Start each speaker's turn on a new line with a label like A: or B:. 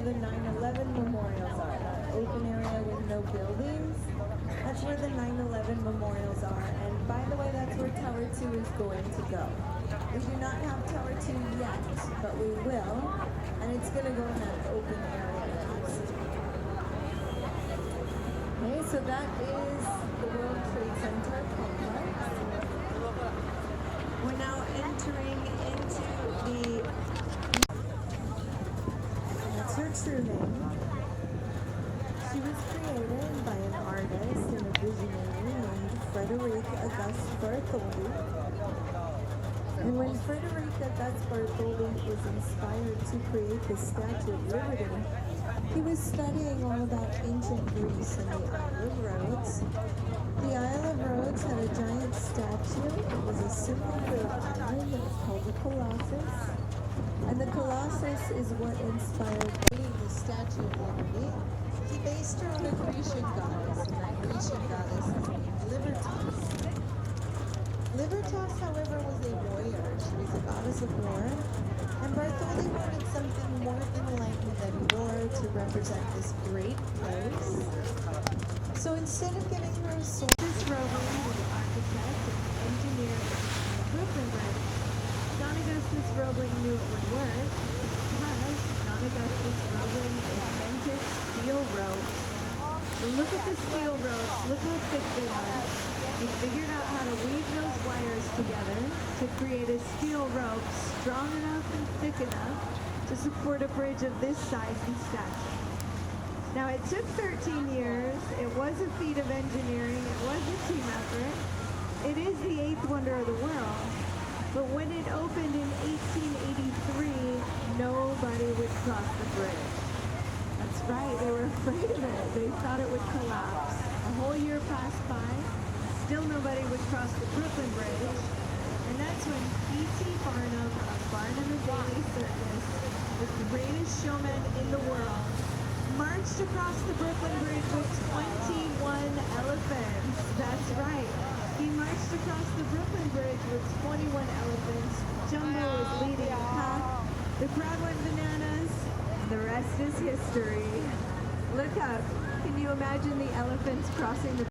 A: the 9/11 memorials are. That open area with no buildings, that's where the 9/11 memorials are. And by the way, that's where Tower 2 is going to go. We do not have Tower 2 yet, but we will. And it's going to go in that open area next. Okay, so that is the World Trade Center complex. We're now entering into the... That's her true name. She was created by an artist and a visionary named Frederick August Bartholdi. And when Frederick August Bartholdi was inspired to create the Statue of Liberty, he was studying all about ancient Greece and the Isle of Rhodes. The Isle of Rhodes had a giant statue. It was a symbol for the island that was called the Colossus. And the Colossus is what inspired the Statue of Liberty. He based her on a Grecian goddess, and that Grecian goddess is named Libertas. Libertas, however, was a warrior. She was a goddess of war. And Bartholdi wanted something more enlightened than war to represent this great place. So instead of giving her a sword, this Rowan was an architect and engineer in Brooklyn Bridge. John Augustus Roebling knew it would work because John Augustus Roebling invented steel ropes. So look at the steel ropes, look how thick they are. He figured out how to weave those wires together to create a steel rope strong enough and thick enough to support a bridge of this size and stature. Now it took 13 years, it was a feat of engineering, it was a team effort. It is the 8th wonder of the world, but when it opened in 1883, nobody would cross the bridge. That's right, they were afraid of it. They thought it would collapse. A whole year passed by, still nobody would cross the Brooklyn Bridge, and that's when P.T. Barnum of Barnum and Bailey Circus, the greatest showman in the world, marched across the Brooklyn Bridge with 21 elephants. That's right. He marched across the Brooklyn Bridge with 21 elephants. Jumbo was leading the pack. The crowd went bananas. The rest is history. Look up. Can you imagine the elephants crossing the